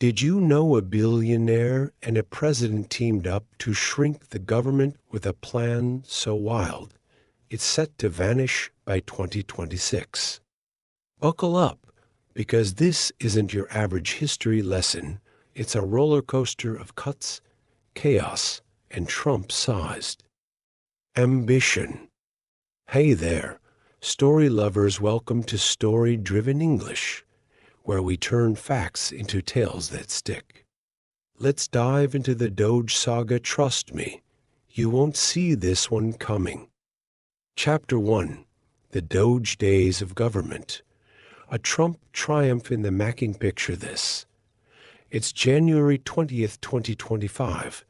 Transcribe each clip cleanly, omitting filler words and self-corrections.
Did you know a billionaire and a president teamed up to shrink the government with a plan so wild it's set to vanish by 2026? Buckle up, because this isn't your average history lesson. It's a roller coaster of cuts, chaos, and Trump-sized ambition. Hey there, story lovers, welcome to Story-Driven English, where we turn facts into tales that stick. Let's dive into the DOGE saga. Trust me, you won't see this one coming. Chapter 1. The DOGE Days of Government. A Trump triumph in the making. Picture this. It's January 20th, 2025,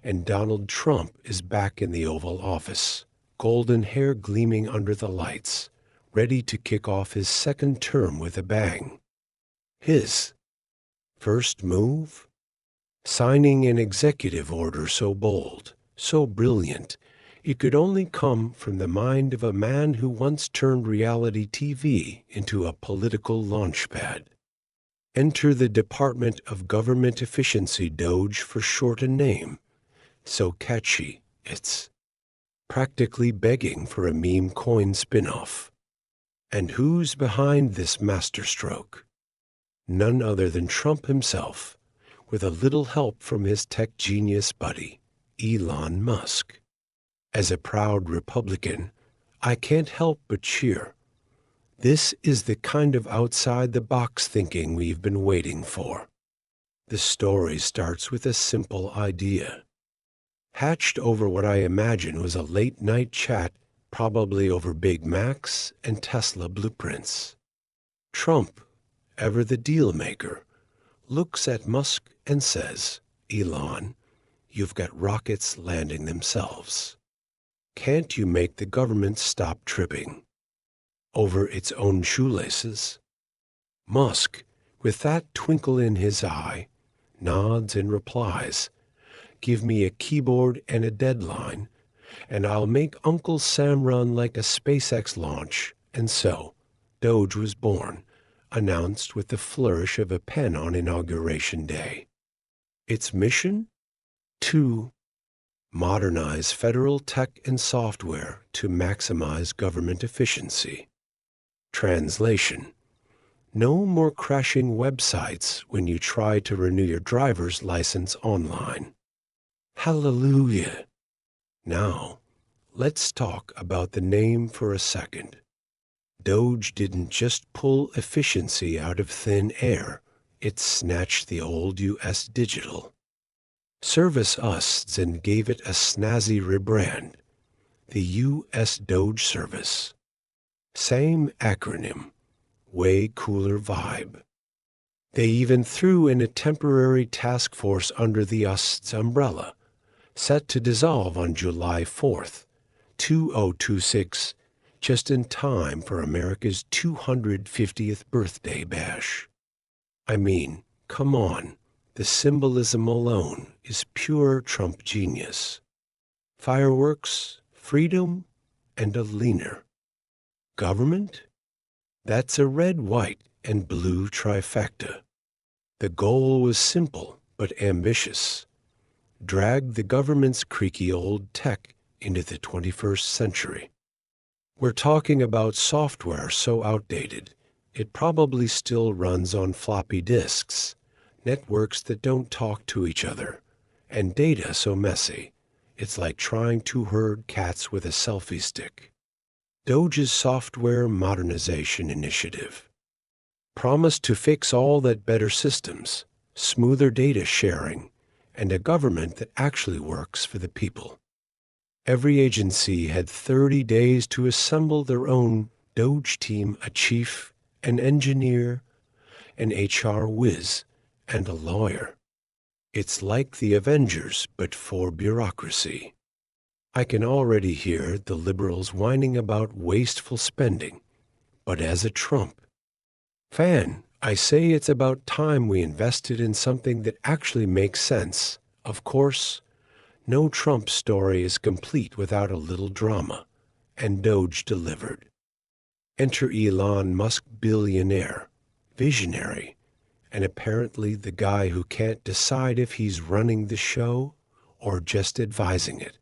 and Donald Trump is back in the Oval Office, golden hair gleaming under the lights, ready to kick off his second term with a bang. His first move? Signing an executive order so bold, so brilliant, it could only come from the mind of a man who once turned reality TV into a political launchpad. Enter the Department of Government Efficiency, DOGE for short a name. So catchy, it's practically begging for a meme coin spin-off. And who's behind this masterstroke? None other than Trump himself, with a little help from his tech genius buddy, Elon Musk. As a proud Republican, I can't help but cheer. This is the kind of outside-the-box thinking we've been waiting for. The story starts with a simple idea, hatched over what I imagine was a late-night chat, probably over Big Macs and Tesla blueprints. Trump, ever the deal-maker, looks at Musk and says, "Elon, you've got rockets landing themselves. Can't you make the government stop tripping over its own shoelaces?" Musk, with that twinkle in his eye, nods and replies, "Give me a keyboard and a deadline, and I'll make Uncle Sam run like a SpaceX launch." And so, DOGE was born, announced with the flourish of a pen on Inauguration Day. Its mission? To modernize federal tech and software to maximize government efficiency. Translation: no more crashing websites when you try to renew your driver's license online. Hallelujah! Now, let's talk about the name for a second. DOGE didn't just pull efficiency out of thin air, it snatched the old U.S. Digital Service USDS and gave it a snazzy rebrand, the U.S. DOGE Service. Same acronym, way cooler vibe. They even threw in a temporary task force under the USDS umbrella, set to dissolve on July 4th, 2026, just in time for America's 250th birthday bash. I mean, come on, the symbolism alone is pure Trump genius. Fireworks, freedom, and a leaner government? That's a red, white, and blue trifecta. The goal was simple but ambitious. Drag the government's creaky old tech into the 21st century. We're talking about software so outdated, it probably still runs on floppy disks, networks that don't talk to each other, and data so messy, it's like trying to herd cats with a selfie stick. DOGE's Software Modernization Initiative promised to fix all that: better systems, smoother data sharing, and a government that actually works for the people. Every agency had 30 days to assemble their own DOGE team, a chief, an engineer, an HR whiz, and a lawyer. It's like the Avengers, but for bureaucracy. I can already hear the liberals whining about wasteful spending, but as a Trump fan, I say it's about time we invested in something that actually makes sense. Of course, no Trump story is complete without a little drama, and DOGE delivered. Enter Elon Musk, billionaire, visionary, and apparently the guy who can't decide if he's running the show or just advising it.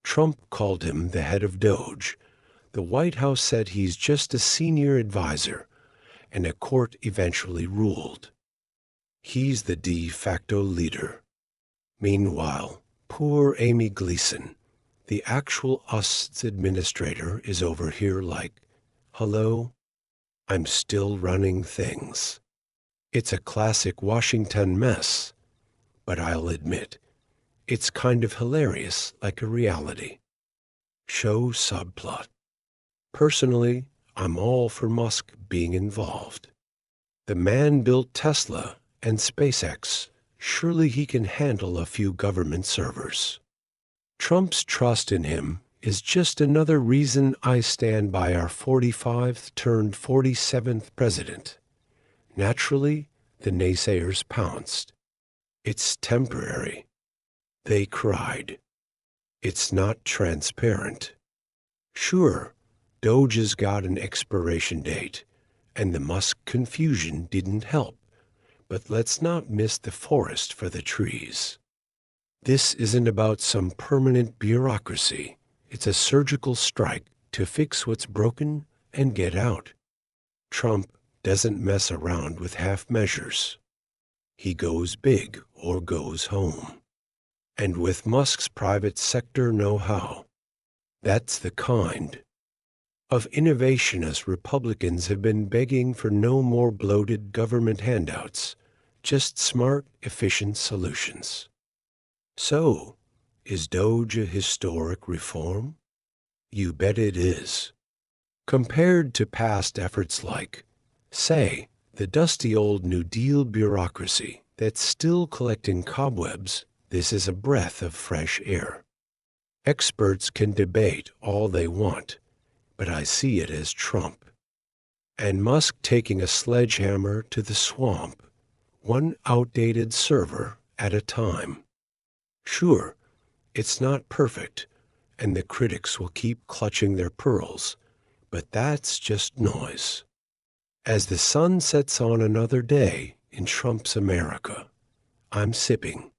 Trump called him the head of DOGE. The White House said he's just a senior advisor, and a court eventually ruled he's the de facto leader. Meanwhile, poor Amy Gleason, the actual US's administrator, is over here like, hello, I'm still running things. It's a classic Washington mess, but I'll admit, it's kind of hilarious, like a reality show subplot. Personally, I'm all for Musk being involved. The man built Tesla and SpaceX. Surely he can handle a few government servers. Trump's trust in him is just another reason I stand by our 45th-turned-47th president. Naturally, the naysayers pounced. It's temporary. They cried. It's not transparent. Sure, DOGE's got an expiration date, and the Musk confusion didn't help. But let's not miss the forest for the trees. This isn't about some permanent bureaucracy. It's a surgical strike to fix what's broken and get out. Trump doesn't mess around with half measures. He goes big or goes home. And with Musk's private sector know-how, that's the kind of innovation us Republicans have been begging for. No more bloated government handouts, just smart, efficient solutions. So, is DOGE a historic reform? You bet it is. Compared to past efforts like, say, the dusty old New Deal bureaucracy that's still collecting cobwebs, this is a breath of fresh air. Experts can debate all they want, but I see it as Trump and Musk taking a sledgehammer to the swamp, one outdated server at a time. Sure, it's not perfect, and the critics will keep clutching their pearls, but that's just noise. As the sun sets on another day in Trump's America, I'm sipping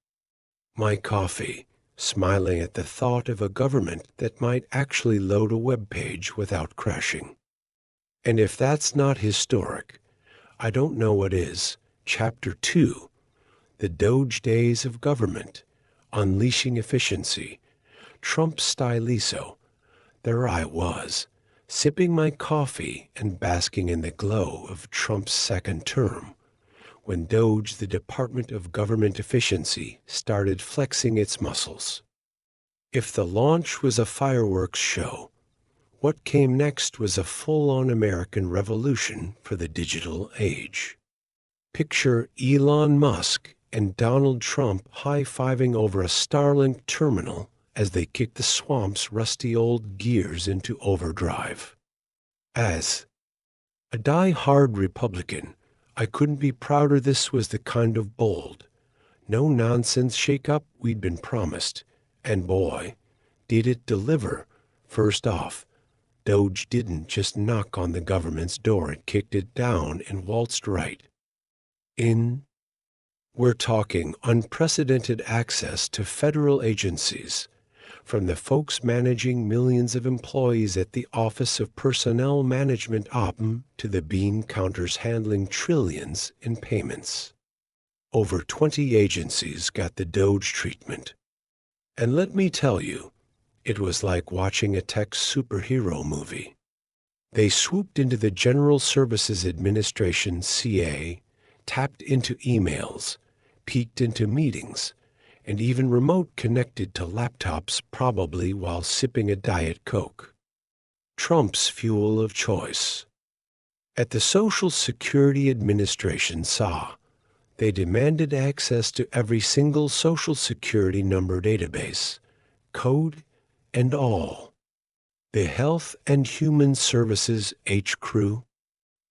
my coffee, smiling at the thought of a government that might actually load a web page without crashing. And if that's not historic, I don't know what is. Chapter 2, The DOGE Days of Government, Unleashing Efficiency, Trump Styliso. There I was, sipping my coffee and basking in the glow of Trump's second term, when DOGE, the Department of Government Efficiency, started flexing its muscles. If the launch was a fireworks show, what came next was a full-on American revolution for the digital age. Picture Elon Musk and Donald Trump high-fiving over a Starlink terminal as they kick the swamp's rusty old gears into overdrive. As a die-hard Republican, I couldn't be prouder. This was the kind of bold, no-nonsense shake-up we'd been promised, and boy, did it deliver. First off, DOGE didn't just knock on the government's door, it kicked it down and waltzed right in. We're talking unprecedented access to federal agencies, from the folks managing millions of employees at the Office of Personnel Management OPM to the bean counters handling trillions in payments. Over 20 agencies got the DOGE treatment. And let me tell you, it was like watching a tech superhero movie. They swooped into the General Services Administration CA, tapped into emails, peeked into meetings, and even remote connected to laptops, probably while sipping a Diet Coke. Trump's fuel of choice. At the Social Security Administration SA, they demanded access to every single Social Security number database, code and all. The Health and Human Services H-Crew,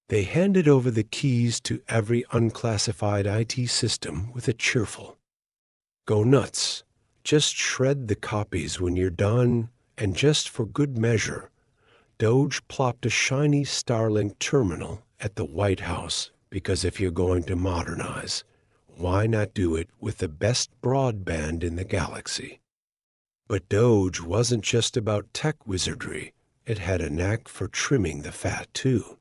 they handed over the keys to every unclassified IT system with a cheerful, "Go nuts, just shred the copies when you're done," and just for good measure, DOGE plopped a shiny Starlink terminal at the White House, Because if you're going to modernize, why not do it with the best broadband in the galaxy? But DOGE wasn't just about tech wizardry. It had a knack for trimming the fat, too.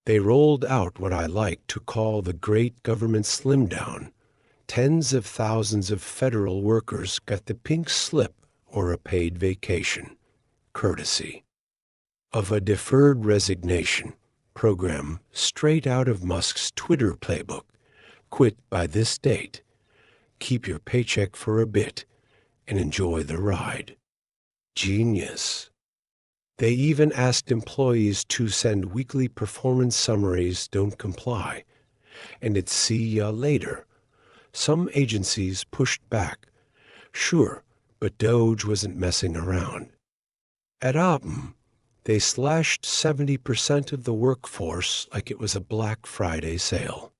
They rolled out what I like to call the Great Government Slim Down. Tens of thousands of federal workers got the pink slip or a paid vacation, courtesy of a deferred resignation program straight out of Musk's Twitter playbook. Quit by this date, keep your paycheck for a bit, and enjoy the ride. Genius. They even asked employees to send weekly performance summaries. Don't comply, and it's see ya later. Some agencies pushed back. Sure, but DOGE wasn't messing around. At Optum, they slashed 70% of the workforce like it was a Black Friday sale.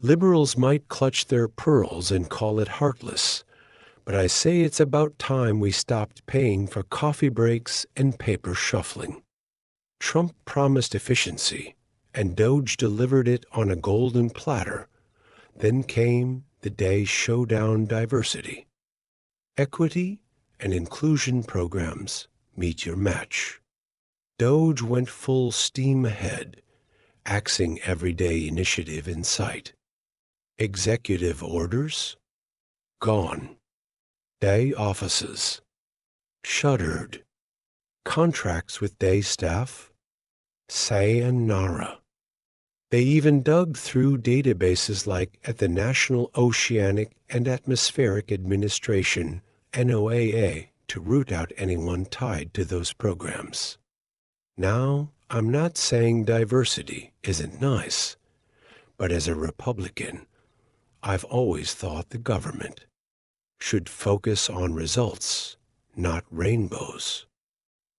Liberals might clutch their pearls and call it heartless, but I say it's about time we stopped paying for coffee breaks and paper shuffling. Trump promised efficiency, and DOGE delivered it on a golden platter. Then came the day showdown: diversity. Equity and inclusion programs meet your match. DOGE went full steam ahead, axing everyday initiative in sight. Executive orders? Gone. Day offices? Shuttered. Contracts with day staff? Sayonara. They even dug through databases like at the National Oceanic and Atmospheric Administration, NOAA, to root out anyone tied to those programs. Now, I'm not saying diversity isn't nice, but as a Republican, I've always thought the government should focus on results, not rainbows.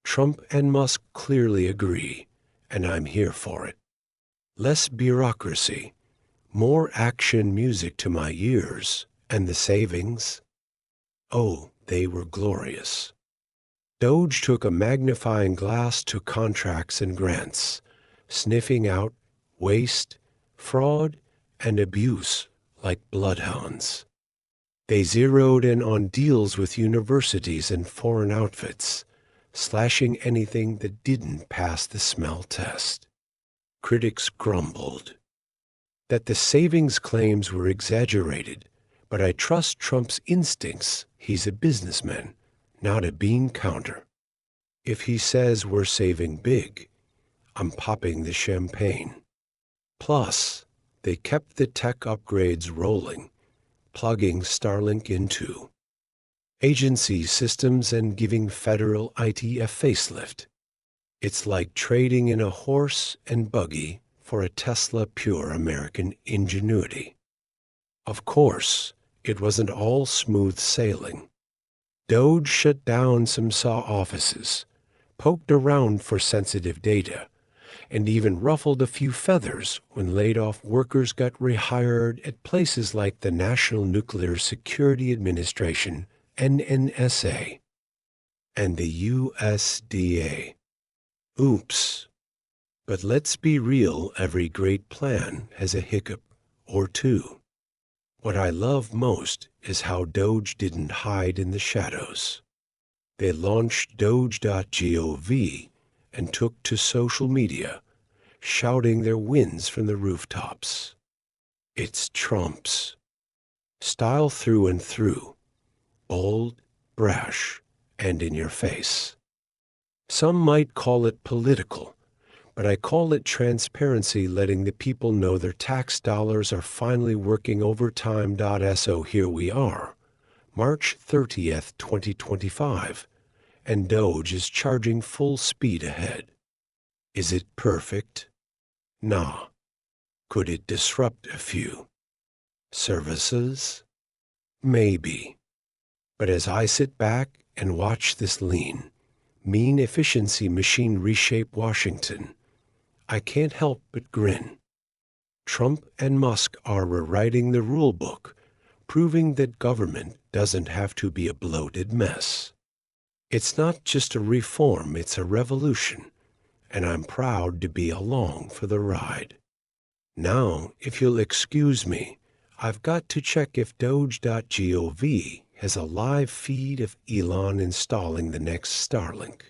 Trump and Musk clearly agree, and I'm here for it. Less bureaucracy, more action music to my ears, and the savings? Oh, they were glorious. DOGE took a magnifying glass to contracts and grants, sniffing out waste, fraud, and abuse like bloodhounds. They zeroed in on deals with universities and foreign outfits, slashing anything that didn't pass the smell test. Critics grumbled that the savings claims were exaggerated, but I trust Trump's instincts. He's a businessman, not a bean counter. If he says we're saving big, I'm popping the champagne. Plus, they kept the tech upgrades rolling, plugging Starlink into agency systems and giving federal IT a facelift. It's like trading in a horse and buggy for a Tesla pure American ingenuity. Of course, it wasn't all smooth sailing. DOGE shut down some SAW offices, poked around for sensitive data, and even ruffled a few feathers when laid-off workers got rehired at places like the National Nuclear Security Administration, NNSA, and the USDA. Oops. But let's be real, every great plan has a hiccup or two. What I love most is how DOGE didn't hide in the shadows. They launched Doge.gov and took to social media, shouting their wins from the rooftops. It's Trump's style through and through, bold, brash, and in your face. Some might call it political, but I call it transparency, letting the people know their tax dollars are finally working overtime. So here we are, March 30th, 2025, and DOGE is charging full speed ahead. Is it perfect? Nah. Could it disrupt a few services? Maybe. But as I sit back and watch this lean, mean efficiency machine reshape Washington, I can't help but grin. Trump and Musk are rewriting the rule book, proving that government doesn't have to be a bloated mess. It's not just a reform, it's a revolution, and I'm proud to be along for the ride. Now, if you'll excuse me, I've got to check if Doge.gov has a live feed of Elon installing the next Starlink.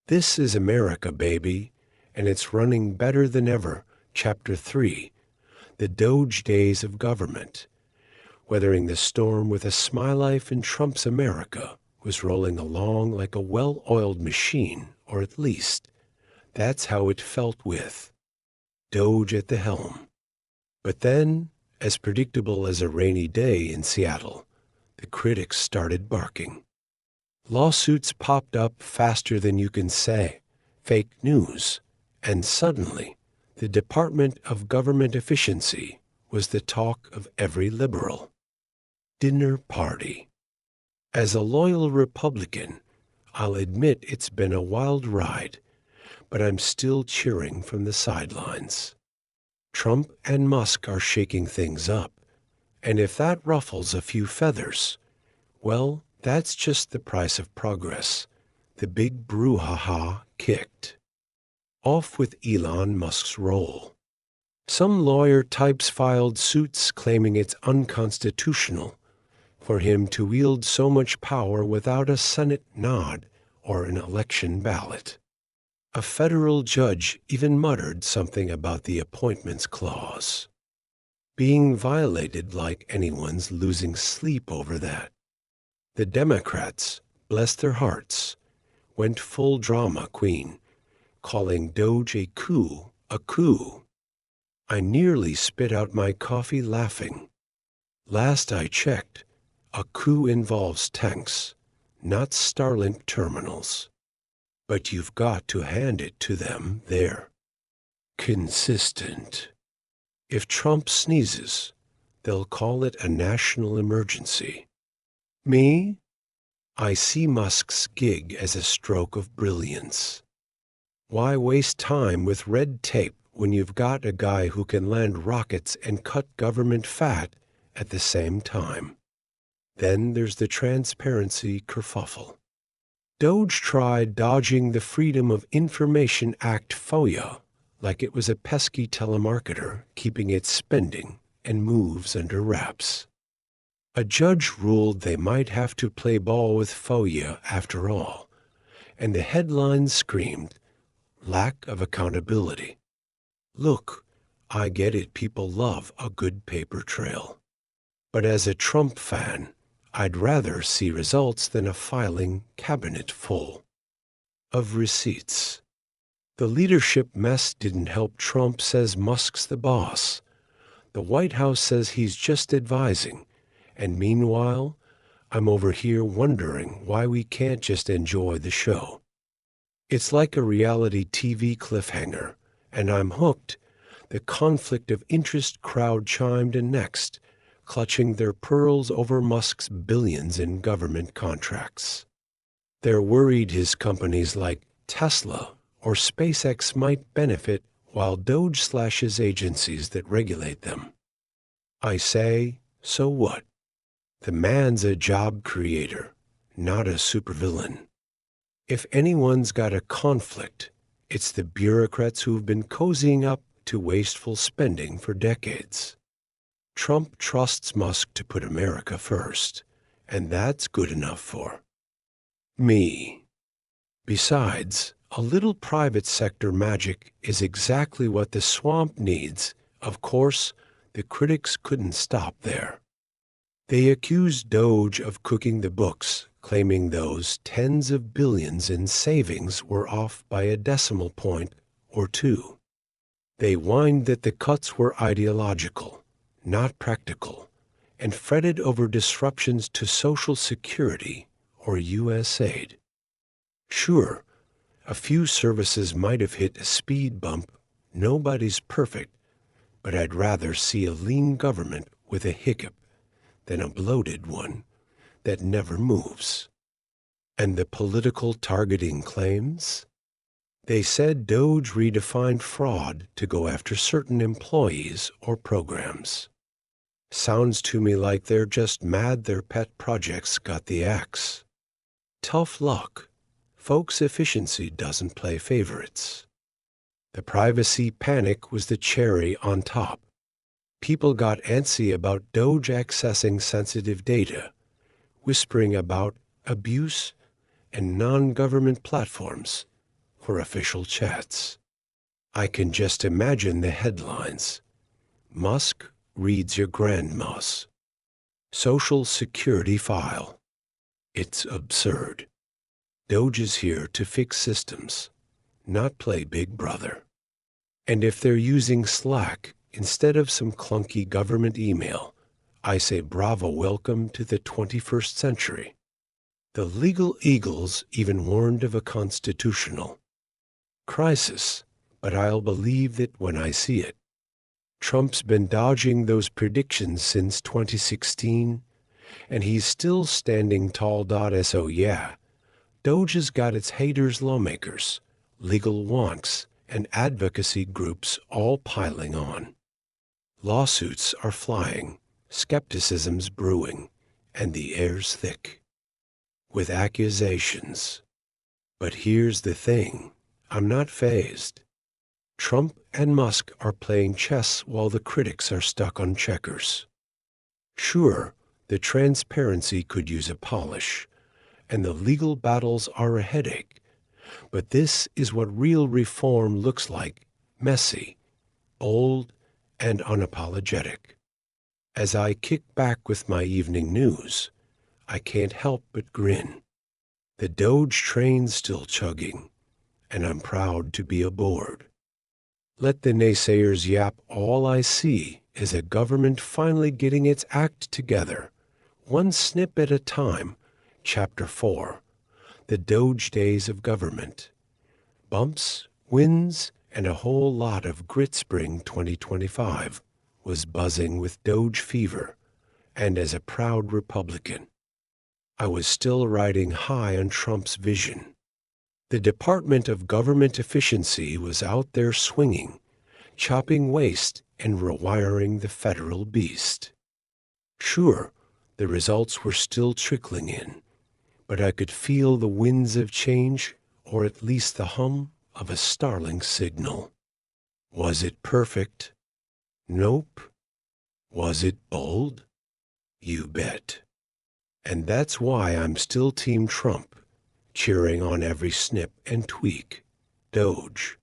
This is America, baby, and it's running better than ever. Chapter 3, The Doge Days of Government. Weathering the storm with a smile, life in Trump's America was rolling along like a well-oiled machine, or at least, that's how it felt with Doge at the helm. But then, as predictable as a rainy day in Seattle, the critics started barking. Lawsuits popped up faster than you can say, fake news, and suddenly, the Department of Government Efficiency was the talk of every liberal. Dinner party. As a loyal Republican, I'll admit it's been a wild ride, but I'm still cheering from the sidelines. Trump and Musk are shaking things up, and if that ruffles a few feathers, well, that's just the price of progress. The big brouhaha kicked. Off with Elon Musk's role. Some lawyer types filed suits claiming it's unconstitutional for him to wield so much power without a Senate nod or an election ballot. A federal judge even muttered something about the appointments clause being violated, like anyone's losing sleep over that. The Democrats, bless their hearts, went full drama queen, calling Doge a coup. I nearly spit out my coffee laughing. Last I checked, a coup involves tanks, not Starlink terminals. But you've got to hand it to them, they're consistent. If Trump sneezes, they'll call it a national emergency. Me? I see Musk's gig as a stroke of brilliance. Why waste time with red tape when you've got a guy who can land rockets and cut government fat at the same time? Then there's the transparency kerfuffle. Doge tried dodging the Freedom of Information Act FOIA like it was a pesky telemarketer keeping its spending and moves under wraps. A judge ruled they might have to play ball with FOIA after all, and the headlines screamed, lack of accountability. Look, I get it, people love a good paper trail. But as a Trump fan, I'd rather see results than a filing cabinet full of receipts. The leadership mess didn't help Trump, says Musk's the boss. The White House says he's just advising. And meanwhile, I'm over here wondering why we can't just enjoy the show. It's like a reality TV cliffhanger, and I'm hooked. The conflict of interest crowd chimed in next, clutching their pearls over Musk's billions in government contracts. They're worried his companies like Tesla or SpaceX might benefit while Doge slashes agencies that regulate them. I say, so what? The man's a job creator, not a supervillain. If anyone's got a conflict, it's the bureaucrats who've been cozying up to wasteful spending for decades. Trump trusts Musk to put America first, and that's good enough for me. Besides, a little private sector magic is exactly what the swamp needs. Of course, the critics couldn't stop there. They accused Doge of cooking the books, claiming those tens of billions in savings were off by a decimal point or two. They whined that the cuts were ideological, not practical, and fretted over disruptions to Social Security or U.S. aid. Sure, a few services might have hit a speed bump. Nobody's perfect, but I'd rather see a lean government with a hiccup than a bloated one that never moves. And the political targeting claims? They said Doge redefined fraud to go after certain employees or programs. Sounds to me like they're just mad their pet projects got the axe. Tough luck. Folks' efficiency doesn't play favorites. The privacy panic was the cherry on top. People got antsy about DOGE accessing sensitive data, whispering about abuse and non-government platforms for official chats. I can just imagine the headlines. Musk reads your grandma's Social Security file. It's absurd. DOGE is here to fix systems, not play Big Brother. And if they're using Slack instead of some clunky government email, I say bravo, welcome to the 21st century. The legal eagles even warned of a constitutional crisis, but I'll believe it when I see it. Trump's been dodging those predictions since 2016, and he's still standing tall. So yeah, DOGE has got its haters, lawmakers, legal wonks, and advocacy groups all piling on. Lawsuits are flying, skepticism's brewing, and the air's thick with accusations. But here's the thing, I'm not fazed. Trump and Musk are playing chess while the critics are stuck on checkers. Sure, the transparency could use a polish, and the legal battles are a headache, but this is what real reform looks like: messy, bold, and unapologetic. As I kick back with my evening news, I can't help but grin. The DOGE train's still chugging, and I'm proud to be aboard. Let the naysayers yap. All I see is a government finally getting its act together, one snip at a time. Chapter 4, The DOGE Days of Government. Bumps, wins, and a whole lot of grit. Spring 2025 was buzzing with DOGE fever, and as a proud Republican, I was still riding high on Trump's vision. The Department of Government Efficiency was out there swinging, chopping waste and rewiring the federal beast. Sure, the results were still trickling in, but I could feel the winds of change, or at least the hum of a Starlink signal. Was it perfect? Nope. Was it bold? You bet. And that's why I'm still Team Trump, cheering on every snip and tweak. DOGE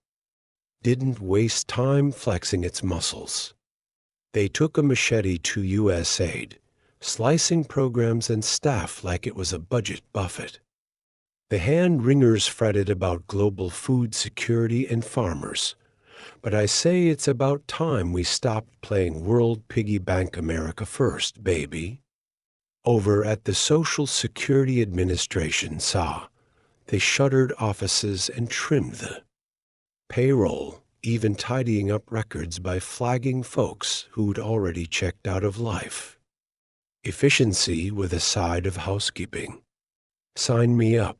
didn't waste time flexing its muscles. They took a machete to USAID, slicing programs and staff like it was a budget buffet. The hand-wringers fretted about global food security and farmers, but I say it's about time we stopped playing World Piggy Bank America first, baby. Over at the Social Security Administration, they shuttered offices and trimmed the payroll, even tidying up records by flagging folks who'd already checked out of life. Efficiency with a side of housekeeping. Sign me up.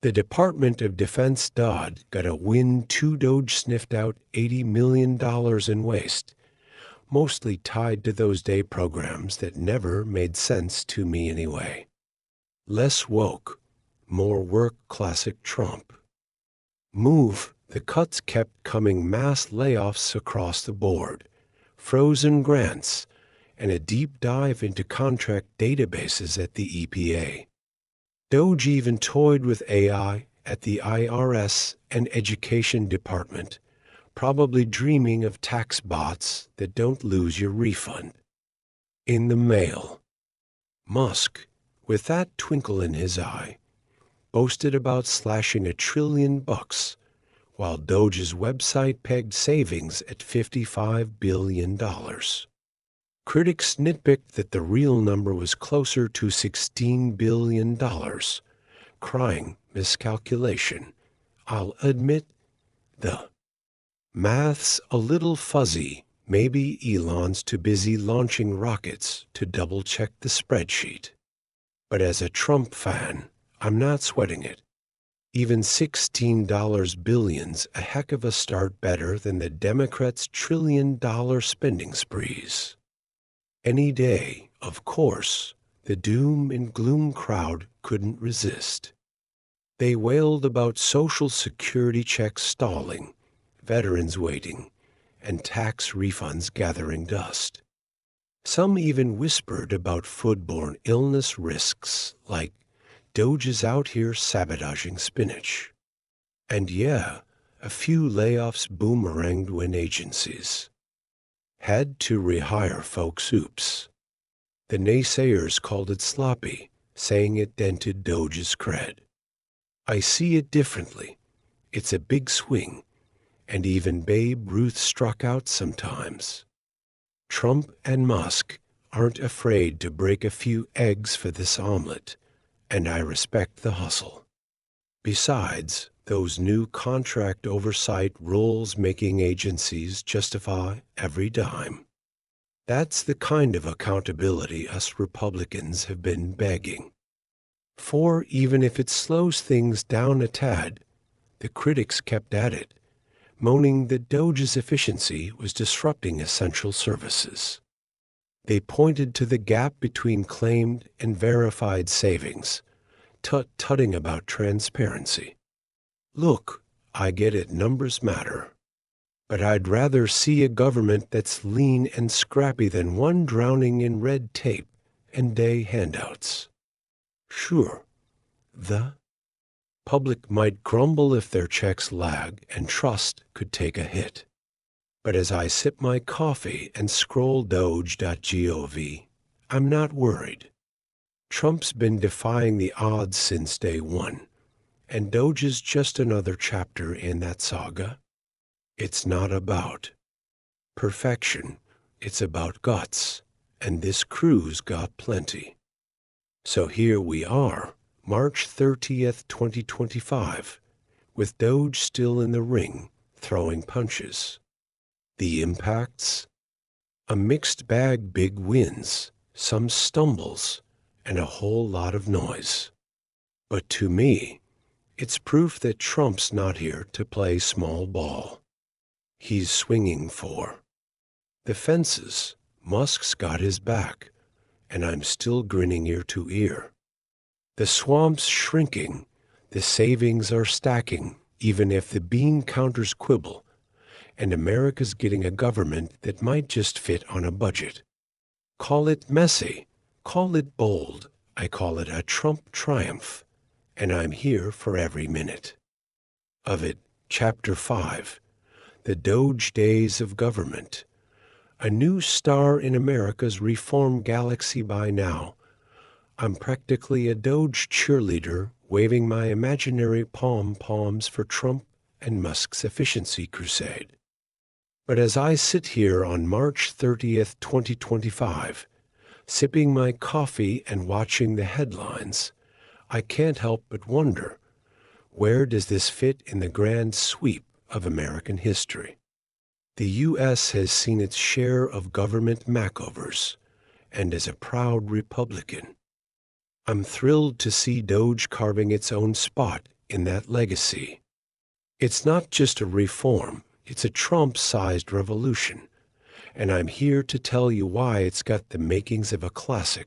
The Department of Defense got a win. DOGE sniffed out $80 million in waste, mostly tied to those day programs that never made sense to me anyway. Less woke, more work. Classic Trump. Move. The cuts kept coming: mass layoffs across the board, frozen grants, and a deep dive into contract databases at the EPA. DOGE even toyed with AI at the IRS and Education Department, probably dreaming of tax bots that don't lose your refund in the mail. Musk, with that twinkle in his eye, boasted about slashing $1 trillion, while DOGE's website pegged savings at $55 billion. Critics nitpicked that the real number was closer to $16 billion, crying miscalculation. I'll admit, the math's a little fuzzy. Maybe Elon's too busy launching rockets to double-check the spreadsheet. But as a Trump fan, I'm not sweating it. Even $16 billion's a heck of a start, better than the Democrats' trillion-dollar spending sprees. Any day, of course, the doom and gloom crowd couldn't resist. They wailed about Social Security checks stalling, veterans waiting, and tax refunds gathering dust. Some even whispered about foodborne illness risks, like DOGE is out here sabotaging spinach. And yeah, a few layoffs boomeranged when agencies had to rehire folks. Oops. The naysayers called it sloppy, saying it dented DOGE's cred. I see it differently. It's a big swing, and even Babe Ruth struck out sometimes. Trump and Musk aren't afraid to break a few eggs for this omelet, and I respect the hustle. Besides, those new contract oversight rules-making agencies justify every dime. That's the kind of accountability us Republicans have been begging for. Even if it slows things down a tad, the critics kept at it, moaning that DOGE's efficiency was disrupting essential services. They pointed to the gap between claimed and verified savings, tutting about transparency. Look, I get it, numbers matter. But I'd rather see a government that's lean and scrappy than one drowning in red tape and day handouts. Sure, the public might grumble if their checks lag and trust could take a hit. But as I sip my coffee and scroll doge.gov, I'm not worried. Trump's been defying the odds since day one, and DOGE is just another chapter in that saga. It's not about perfection, it's about guts, and this crew's got plenty. So here we are, March 30th, 2025, with DOGE still in the ring, throwing punches. The impacts? A mixed bag, big wins, some stumbles, and a whole lot of noise. But to me, it's proof that Trump's not here to play small ball. He's swinging for the fences. Musk's got his back, and I'm still grinning ear to ear. The swamp's shrinking, the savings are stacking, even if the bean counters quibble, and America's getting a government that might just fit on a budget. Call it messy, call it bold, I call it a Trump triumph, and I'm here for every minute of it. Chapter 5, The DOGE Days of Government. A new star in America's reform galaxy by now. I'm practically a DOGE cheerleader, waving my imaginary pom-poms for Trump and Musk's efficiency crusade. But as I sit here on March 30th, 2025, sipping my coffee and watching the headlines, I can't help but wonder, where does this fit in the grand sweep of American history? The U.S. has seen its share of government makeovers, and as a proud Republican, I'm thrilled to see DOGE carving its own spot in that legacy. It's not just a reform, it's a Trump-sized revolution, and I'm here to tell you why it's got the makings of a classic.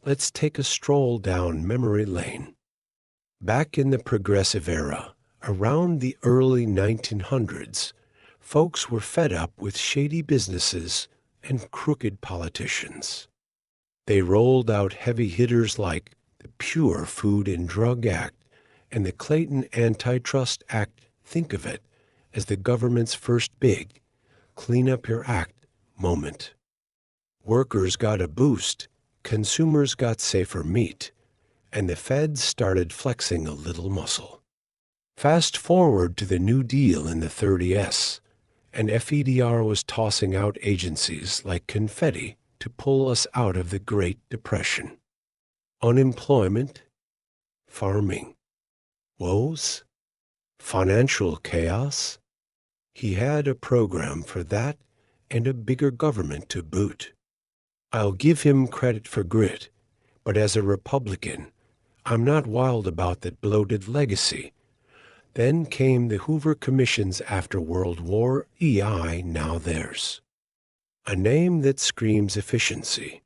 Let's take a stroll down memory lane. Back in the progressive era, around the early 1900s, folks were fed up with shady businesses and crooked politicians. They rolled out heavy hitters like the Pure Food and Drug Act and the Clayton Antitrust Act. Think of it as the government's first big clean up your act moment. Workers got a boost, consumers got safer meat, and the feds started flexing a little muscle. Fast forward to the New Deal in the 30s, and FEDR was tossing out agencies like confetti to pull us out of the Great Depression. Unemployment, farming, woes, financial chaos. He had a program for that and a bigger government to boot. I'll give him credit for grit, but as a Republican, I'm not wild about that bloated legacy. Then came the Hoover Commissions after World War II, now theirs. A name that screams efficiency.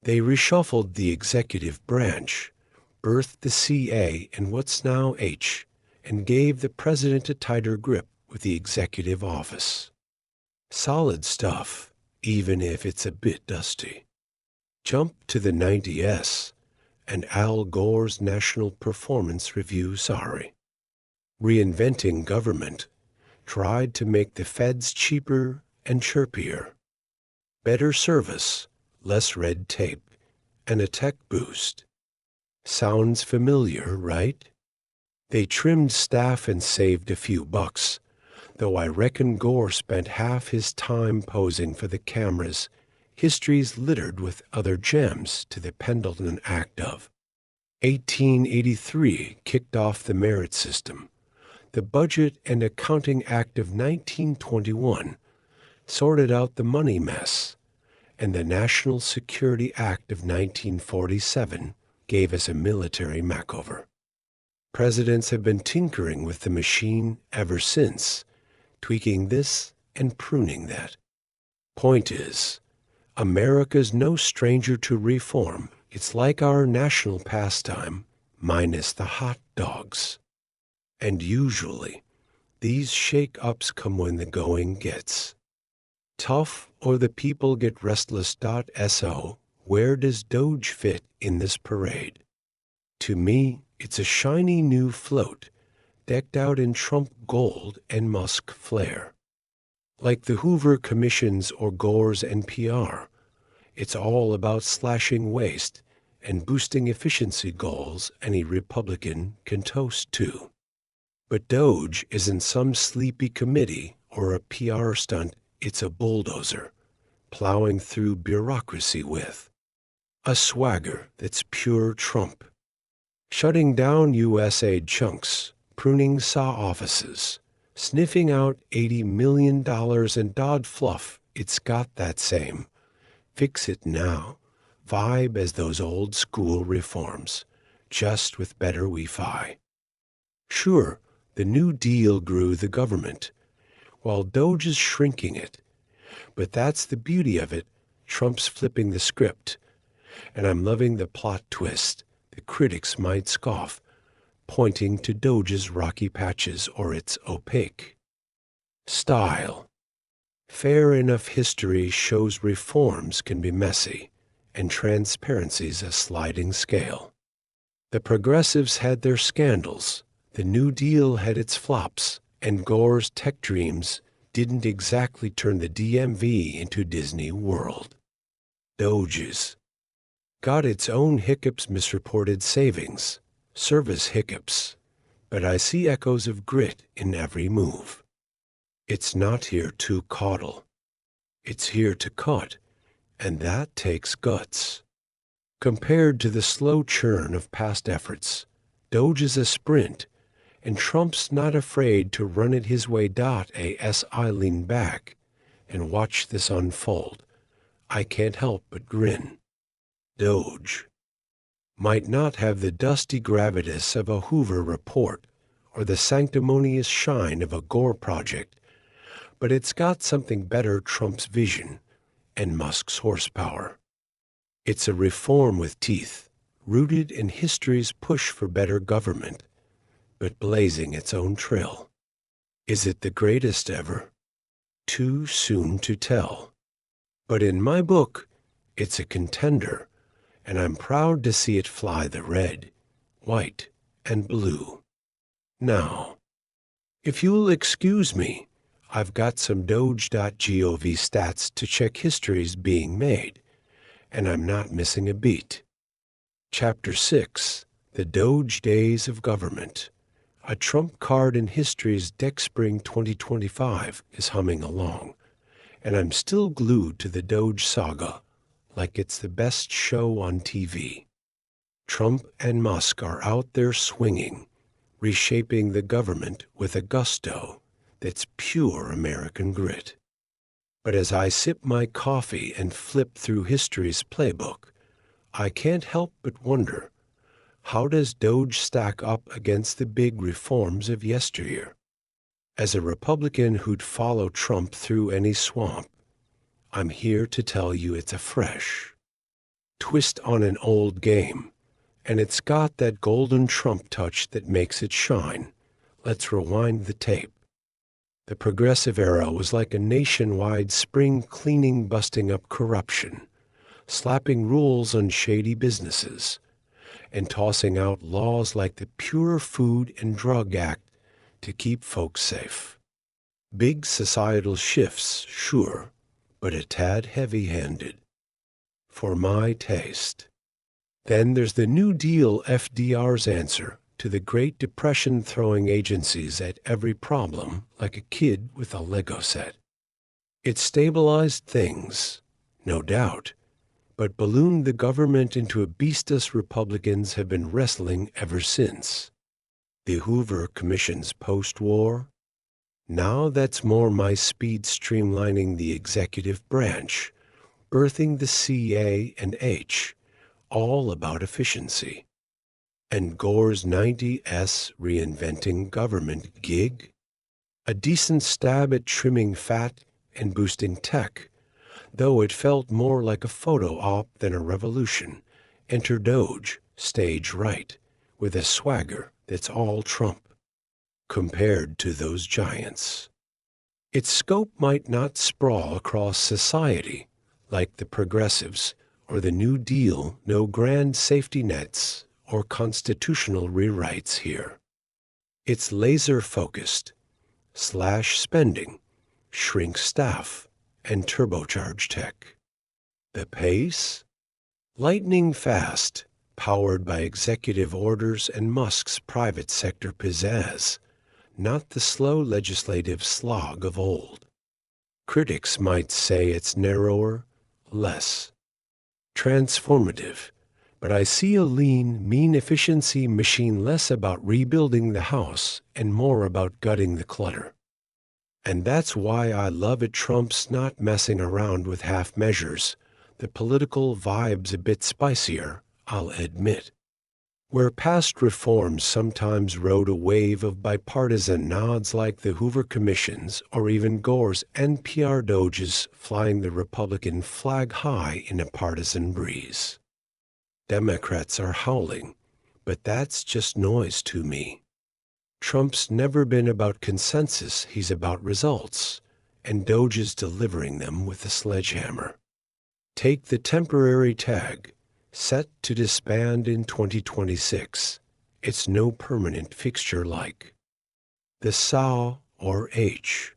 They reshuffled the executive branch, birthed the CA and what's now H, and gave the president a tighter grip with the executive office. Solid stuff, even if it's a bit dusty. Jump to the 90s and Al Gore's National Performance Review, Reinventing Government tried to make the feds cheaper and chirpier. Better service, less red tape, and a tech boost. Sounds familiar, right? They trimmed staff and saved a few bucks, though I reckon Gore spent half his time posing for the cameras. History's littered with other gems to the Pendleton Act of 1883 kicked off the merit system. The Budget and Accounting Act of 1921 sorted out the money mess, and the National Security Act of 1947 gave us a military makeover. Presidents have been tinkering with the machine ever since, tweaking this and pruning that. Point is, America's no stranger to reform. It's like our national pastime, minus the hot dogs. And usually, these shake-ups come when the going gets tough or the people get restless. So, where does DOGE fit in this parade? To me, it's a shiny new float, decked out in Trump gold and Musk flair. Like the Hoover Commissions or Gore's NPR, it's all about slashing waste and boosting efficiency goals any Republican can toast to. But DOGE isn't some sleepy committee or a PR stunt. It's a bulldozer, plowing through bureaucracy with a swagger that's pure Trump. Shutting down U.S. aid chunks, pruning SAW offices, sniffing out $80 million in Dodd fluff. It's got that same fix it now vibe as those old school reforms, just with better Wi-Fi. Sure, the New Deal grew the government, while DOGE is shrinking it. But that's the beauty of it. Trump's flipping the script, and I'm loving the plot twist. The critics might scoff, pointing to DOGE's rocky patches or its opaque style. Fair enough, history shows reforms can be messy, and transparency's a sliding scale. The progressives had their scandals, the New Deal had its flops, and Gore's tech dreams didn't exactly turn the DMV into Disney World. DOGE's got its own hiccups, misreported savings, service hiccups, but I see echoes of grit in every move. It's not here to coddle. It's here to cut, and that takes guts. Compared to the slow churn of past efforts, DOGE is a sprint, and Trump's not afraid to run it his way. As I lean back and watch this unfold, I can't help but grin. DOGE might not have the dusty gravitas of a Hoover report or the sanctimonious shine of a Gore project, but it's got something better: Trump's vision and Musk's horsepower. It's a reform with teeth, rooted in history's push for better government, but blazing its own trail. Is it the greatest ever? Too soon to tell. But in my book, it's a contender, and I'm proud to see it fly the red, white, and blue. Now, if you'll excuse me, I've got some Doge.gov stats to check history's being made, and I'm not missing a beat. Chapter 6, The Doge Days of Government. A trump card in history's deck. Spring 2025 is humming along, and I'm still glued to the Doge saga like it's the best show on TV. Trump and Musk are out there swinging, reshaping the government with a gusto that's pure American grit. But as I sip my coffee and flip through history's playbook, I can't help but wonder, how does DOGE stack up against the big reforms of yesteryear? As a Republican who'd follow Trump through any swamp, I'm here to tell you it's a fresh twist on an old game, and it's got that golden Trump touch that makes it shine. Let's rewind the tape. The progressive era was like a nationwide spring cleaning, busting up corruption, slapping rules on shady businesses, and tossing out laws like the Pure Food and Drug Act to keep folks safe. Big societal shifts, sure, but a tad heavy-handed. For my taste. Then there's the New Deal, FDR's answer to the Great Depression, throwing agencies at every problem like a kid with a Lego set. It stabilized things, no doubt, but ballooned the government into a beast us Republicans have been wrestling ever since. The Hoover Commission's post-war? Now that's more my speed, streamlining the executive branch, birthing the CA and H, all about efficiency. And Gore's 90s reinventing government gig? A decent stab at trimming fat and boosting tech, though it felt more like a photo op than a revolution. Enter DOGE, stage right, with a swagger that's all Trump, compared to those giants. Its scope might not sprawl across society like the progressives or the New Deal, no grand safety nets or constitutional rewrites here. It's laser-focused, slash spending, shrink staff, and turbocharge tech. The pace? Lightning fast, powered by executive orders and Musk's private sector pizzazz, not the slow legislative slog of old. Critics might say it's narrower, less transformative, but I see a lean, mean efficiency machine, less about rebuilding the house and more about gutting the clutter. And that's why I love it. Trump's not messing around with half measures. The political vibe's a bit spicier, I'll admit. Where past reforms sometimes rode a wave of bipartisan nods like the Hoover Commissions or even Gore's NPR DOGEs, flying the Republican flag high in a partisan breeze. Democrats are howling, but that's just noise to me. Trump's never been about consensus, he's about results, and DOGE is delivering them with a sledgehammer. Take the temporary tag, set to disband in 2026. It's no permanent fixture like the SAW or H.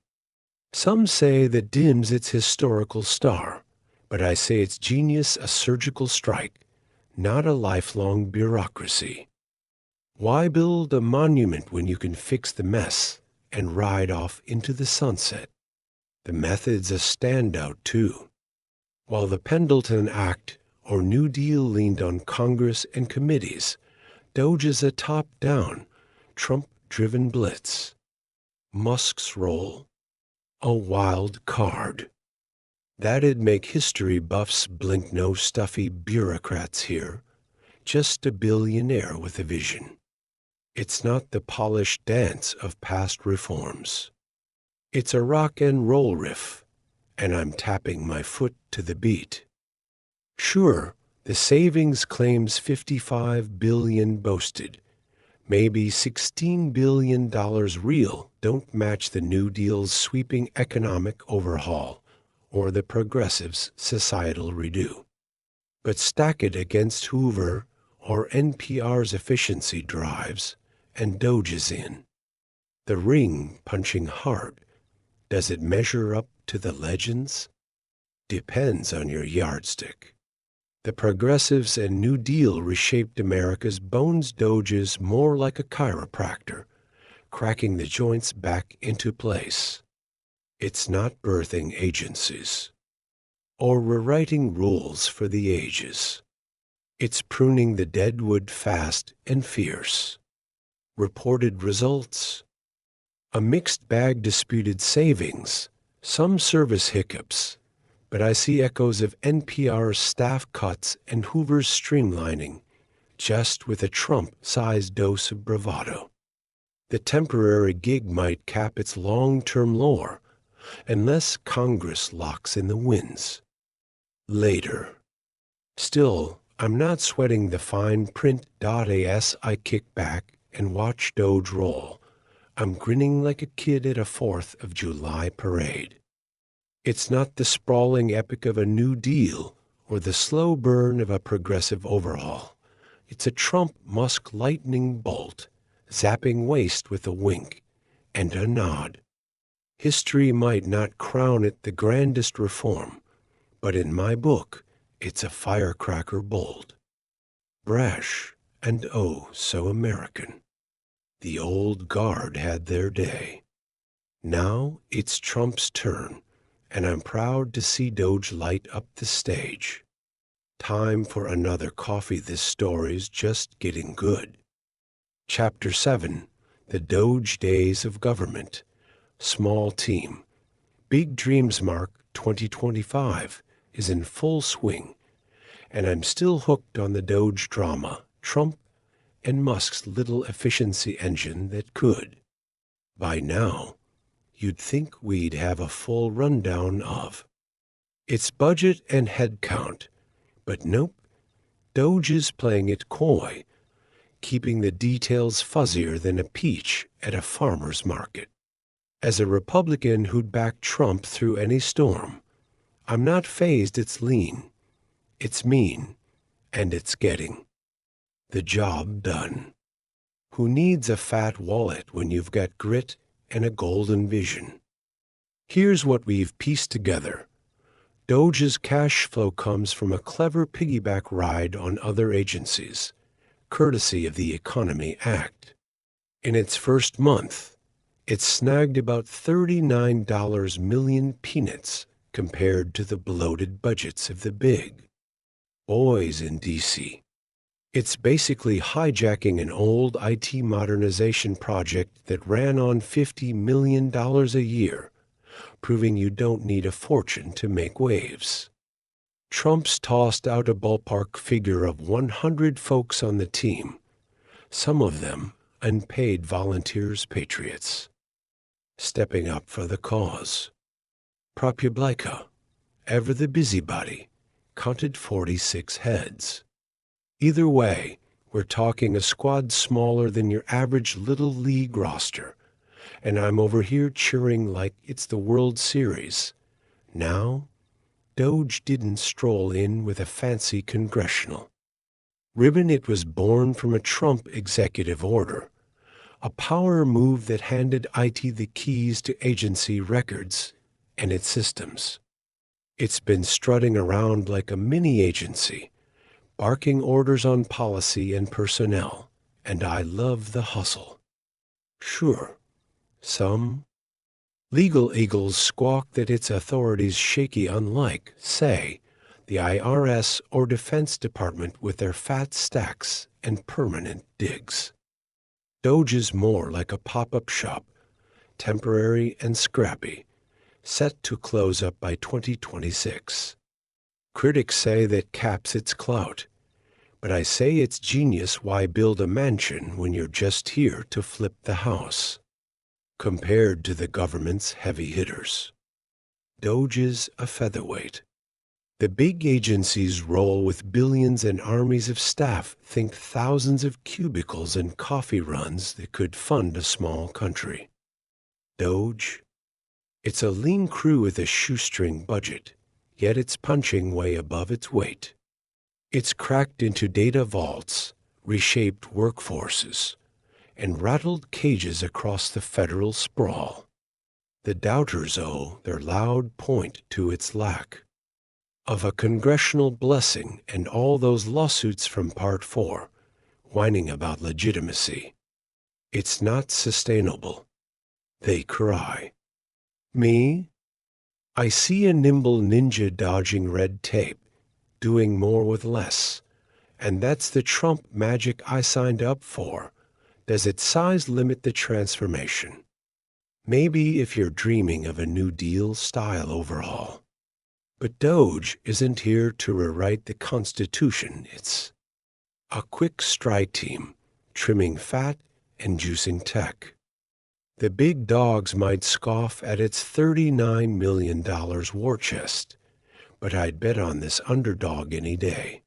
Some say that dims its historical star, but I say it's genius, a surgical strike, not a lifelong bureaucracy. Why build a monument when you can fix the mess and ride off into the sunset? The method's a standout, too. While the Pendleton Act or New Deal leaned on Congress and committees, DOGE is a top-down, Trump-driven blitz. Musk's role? A wild card. That'd make history buffs blink. No stuffy bureaucrats here, just a billionaire with a vision. It's not the polished dance of past reforms. It's a rock and roll riff, and I'm tapping my foot to the beat. Sure, the savings claims $55 billion boasted, maybe $16 billion real, don't match the New Deal's sweeping economic overhaul or the progressives' societal redo. But stack it against Hoover or NPR's efficiency drives, and DOGE is in. The ring punching hard. Does it measure up to the legends? Depends on your yardstick. The progressives and New Deal reshaped America's bones. DOGE is more like a chiropractor, cracking the joints back into place. It's not birthing agencies or rewriting rules for the ages. It's pruning the dead wood fast and fierce. Reported results? A mixed bag. Disputed savings, some service hiccups, but I see echoes of NPR's staff cuts and Hoover's streamlining, just with a Trump-sized dose of bravado. The temporary gig might cap its long-term lore, unless Congress locks in the wins. Later. Still, I'm not sweating the fine print. As I kick back and watch DOGE roll, I'm grinning like a kid at a 4th of July parade. It's not the sprawling epic of a New Deal or the slow burn of a progressive overhaul. It's a Trump-Musk lightning bolt, zapping waste with a wink and a nod. History might not crown it the grandest reform, but in my book, it's a firecracker bolt. Brash and oh so American. The old guard had their day. Now it's Trump's turn, and I'm proud to see DOGE light up the stage. Time for another coffee. This story's just getting good. Chapter 7, The DOGE Days of Government. Small Team. Big Dreams Mark 2025 is in full swing, and I'm still hooked on the DOGE drama, Trump and Musk's little efficiency engine that could. By now, you'd think we'd have a full rundown of its budget and headcount, but nope, DOGE is playing it coy, keeping the details fuzzier than a peach at a farmer's market. As a Republican who'd back Trump through any storm, I'm not fazed. It's lean, it's mean, and it's getting the job done. Who needs a fat wallet when you've got grit and a golden vision? Here's what we've pieced together. DOGE's cash flow comes from a clever piggyback ride on other agencies, courtesy of the Economy Act. In its first month, it snagged about $39 million peanuts compared to the bloated budgets of the big boys in D.C. It's basically hijacking an old IT modernization project that ran on $50 million a year, proving you don't need a fortune to make waves. Trump's tossed out a ballpark figure of 100 folks on the team, some of them unpaid volunteers, patriots, stepping up for the cause. Propyblika, ever the busybody, counted 46 heads. Either way, we're talking a squad smaller than your average Little League roster, and I'm over here cheering like it's the World Series. Now, DOGE didn't stroll in with a fancy congressional ribbon. It was born from a Trump executive order, a power move that handed IT the keys to agency records and its systems. It's been strutting around like a mini-agency, barking orders on policy and personnel, and I love the hustle. Sure, some legal eagles squawk that its authority's shaky, unlike, say, the IRS or Defense Department with their fat stacks and permanent digs. DOGE is more like a pop-up shop, temporary and scrappy, set to close up by 2026. Critics say that caps its clout, but I say it's genius. Why build a mansion when you're just here to flip the house? Compared to the government's heavy hitters, DOGE is a featherweight. The big agencies roll with billions and armies of staff. Think thousands of cubicles and coffee runs that could fund a small country. DOGE, it's a lean crew with a shoestring budget, yet it's punching way above its weight. It's cracked into data vaults, reshaped workforces, and rattled cages across the federal sprawl. The doubters owe their loud point to its lack of a congressional blessing and all those lawsuits from Part 4, whining about legitimacy. It's not sustainable, they cry. Me? I see a nimble ninja dodging red tape, doing more with less, and that's the Trump magic I signed up for. Does its size limit the transformation? Maybe if you're dreaming of a New Deal style overhaul. But DOGE isn't here to rewrite the Constitution. It's a quick strike team, trimming fat and juicing tech. The big dogs might scoff at its $39 million war chest, but I'd bet on this underdog any day.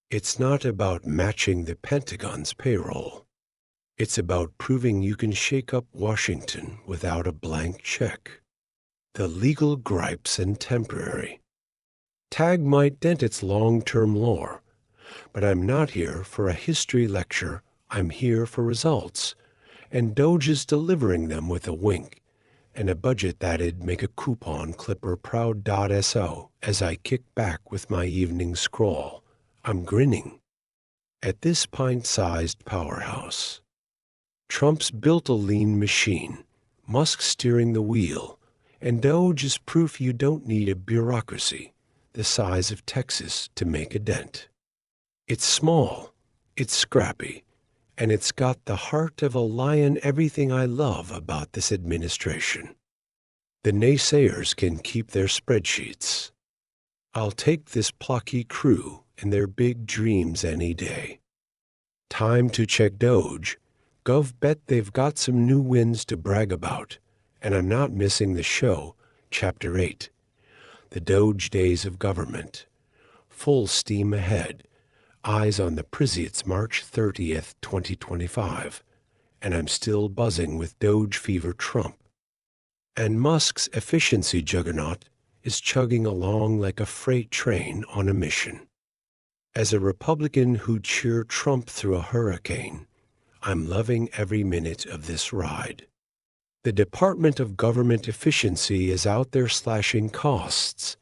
It's not about matching the Pentagon's payroll. It's about proving you can shake up Washington without a blank check. The legal gripes and temporary. Tag might dent its long-term lore, but I'm not here for a history lecture. I'm here for results, and DOGE is delivering them with a wink and a budget that'd make a coupon clipper proud.so as I kick back with my evening scroll. I'm grinning at this pint-sized powerhouse. Trump's built a lean machine, Musk steering the wheel, and DOGE is proof you don't need a bureaucracy the size of Texas to make a dent. It's small, it's scrappy, and it's got the heart of a lion. Everything I love about this administration. The naysayers can keep their spreadsheets. I'll take this plucky crew and their big dreams any day. Time to check DOGE. Gov bet they've got some new wins to brag about, and I'm not missing the show. Chapter 8. The DOGE Days of Government. Full steam ahead. Eyes on the prizy. It's March 30th, 2025, and I'm still buzzing with DOGE fever. Trump and Musk's efficiency juggernaut is chugging along like a freight train on a mission. As a Republican who'd cheer Trump through a hurricane, I'm loving every minute of this ride. The Department of Government Efficiency is out there slashing costs,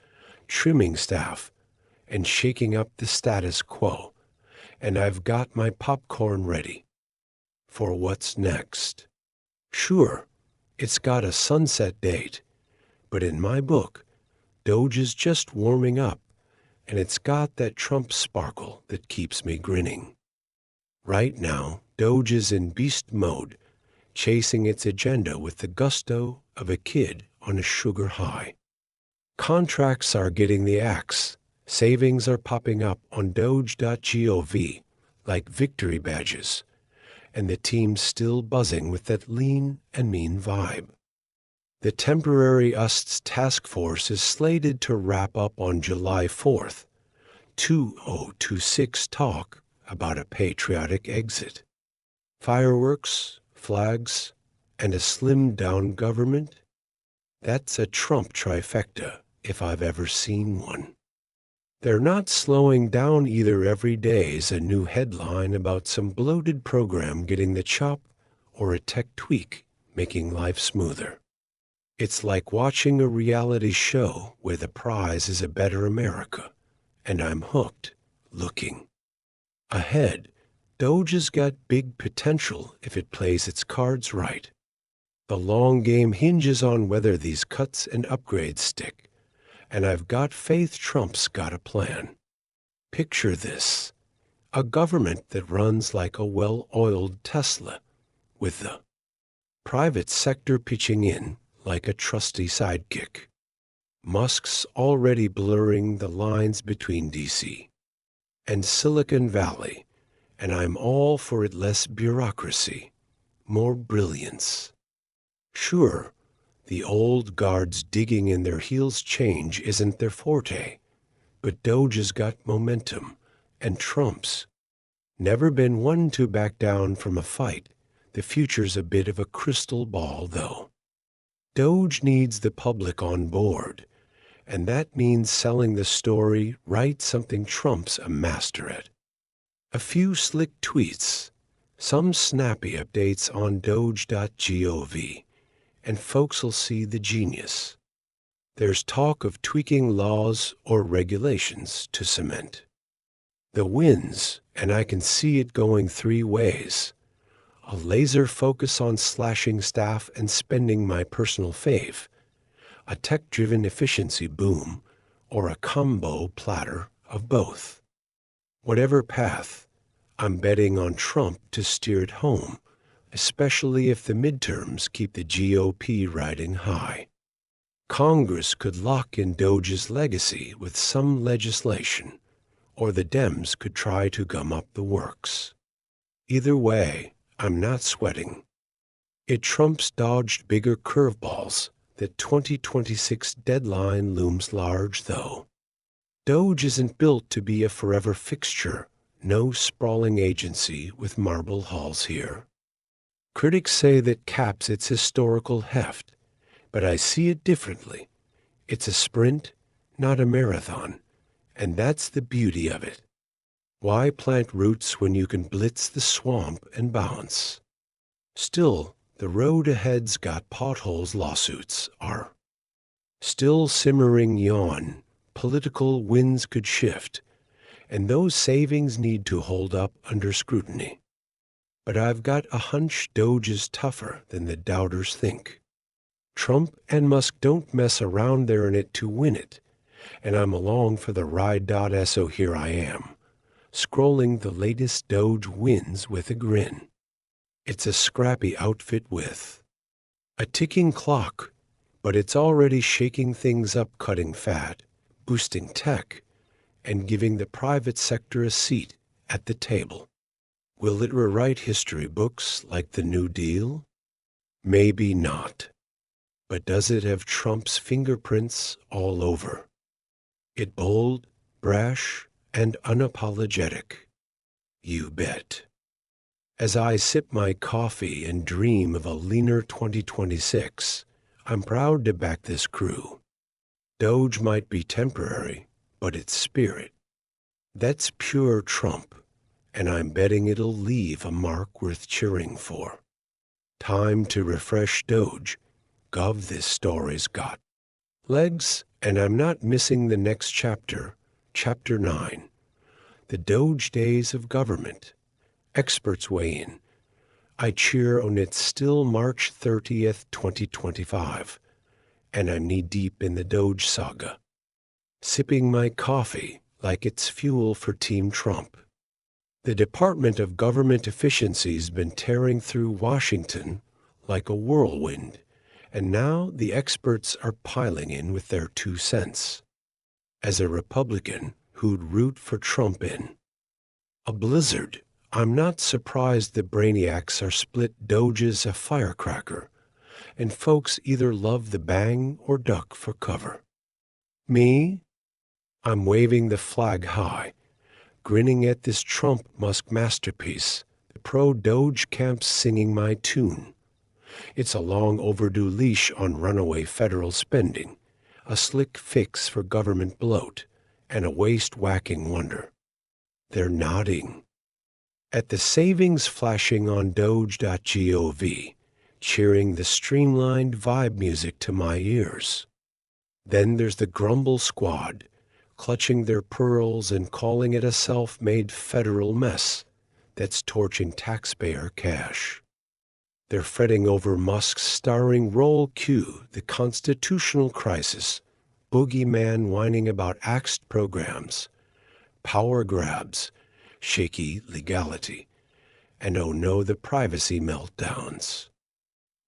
trimming staff, and shaking up the status quo, and I've got my popcorn ready for what's next. Sure, it's got a sunset date, but in my book, DOGE is just warming up, and it's got that Trump sparkle that keeps me grinning. Right now, DOGE is in beast mode, chasing its agenda with the gusto of a kid on a sugar high. Contracts are getting the axe. Savings are popping up on doge.gov like victory badges, and the team's still buzzing with that lean and mean vibe. The temporary UST's task force is slated to wrap up on July 4th. 2026 talk about a patriotic exit. Fireworks, flags, and a slimmed-down government? That's a Trump trifecta if I've ever seen one. They're not slowing down either. Every day is a new headline about some bloated program getting the chop or a tech tweak making life smoother. It's like watching a reality show where the prize is a better America, and I'm hooked, looking ahead. DOGE has got big potential if it plays its cards right. The long game hinges on whether these cuts and upgrades stick, and I've got faith Trump's got a plan. Picture this: a government that runs like a well-oiled Tesla, with the private sector pitching in like a trusty sidekick. Musk's already blurring the lines between D.C. and Silicon Valley, and I'm all for it. Less bureaucracy, more brilliance. Sure, the old guards digging in their heels change isn't their forte, but DOGE has got momentum, and Trump's never been one to back down from a fight. The future's a bit of a crystal ball, though. DOGE needs the public on board, and that means selling the story right, something Trump's a master at. A few slick tweets, some snappy updates on doge.gov, and folks'll see the genius. There's talk of tweaking laws or regulations to cement the wins, and I can see it going three ways. A laser focus on slashing staff and spending, my personal fave, a tech-driven efficiency boom, or a combo platter of both. Whatever path, I'm betting on Trump to steer it home, especially if the midterms keep the GOP riding high. Congress could lock in DOGE's legacy with some legislation, or the Dems could try to gum up the works. Either way, I'm not sweating. Trump's dodged bigger curveballs. The 2026 deadline looms large, though. DOGE isn't built to be a forever fixture, no sprawling agency with marble halls here. Critics say that caps its historical heft, but I see it differently. It's a sprint, not a marathon, and that's the beauty of it. Why plant roots when you can blitz the swamp and bounce? Still, the road ahead's got potholes, lawsuits are still simmering yawn. Political winds could shift, and those savings need to hold up under scrutiny. But I've got a hunch DOGE is tougher than the doubters think. Trump and Musk don't mess around, they're in it to win it, and I'm along for the ride. So here I am, scrolling the latest DOGE wins with a grin. It's a scrappy outfit with a ticking clock, but it's already shaking things up, cutting fat, boosting tech, and giving the private sector a seat at the table. Will it rewrite history books like the New Deal? Maybe not. But does it have Trump's fingerprints all over it? Bold, brash, and unapologetic? You bet. As I sip my coffee and dream of a leaner 2026, I'm proud to back this crew. DOGE might be temporary, but its spirit, that's pure Trump, and I'm betting it'll leave a mark worth cheering for. Time to refresh DOGE. Gov, this story's got legs, and I'm not missing the next chapter, Chapter 9. The DOGE Days of Government. Experts weigh in. I cheer on it. Still March 30th, 2025, and I'm knee-deep in the DOGE saga, sipping my coffee like it's fuel for Team Trump. The Department of Government Efficiency's been tearing through Washington like a whirlwind, and now the experts are piling in with their 2 cents. As a Republican who'd root for Trump in a blizzard, I'm not surprised the brainiacs are split. DOGE is a firecracker, and folks either love the bang or duck for cover. Me? I'm waving the flag high, grinning at this Trump-Musk masterpiece. The pro-DOGE camp's singing my tune. It's a long overdue leash on runaway federal spending, a slick fix for government bloat, and a waste-whacking wonder. They're nodding at the savings flashing on Doge.gov, cheering the streamlined vibe music to my ears. Then there's the grumble squad, clutching their pearls and calling it a self-made federal mess that's torching taxpayer cash. They're fretting over Musk's starring role. Q, the constitutional crisis, boogeyman whining about axed programs, power grabs, shaky legality, and oh no, the privacy meltdowns.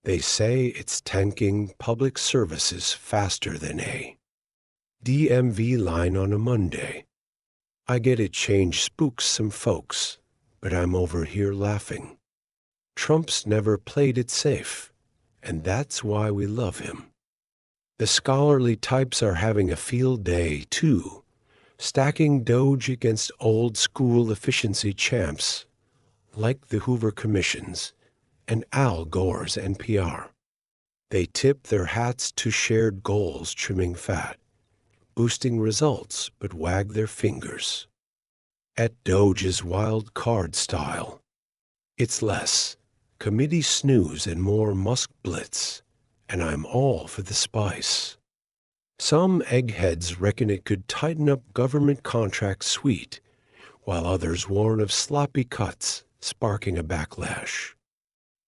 They say it's tanking public services faster than a DMV line on a Monday. I get it, change spooks some folks, but I'm over here laughing. Trump's never played it safe, and that's why we love him. The scholarly types are having a field day, too, stacking DOGE against old-school efficiency champs like the Hoover Commissions and Al Gore's NPR. They tip their hats to shared goals, trimming fat, boosting results, but wag their fingers at DOGE's wild card style. It's less committee snooze and more Musk blitz, and I'm all for the spice. Some eggheads reckon it could tighten up government contracts sweet, while others warn of sloppy cuts, sparking a backlash.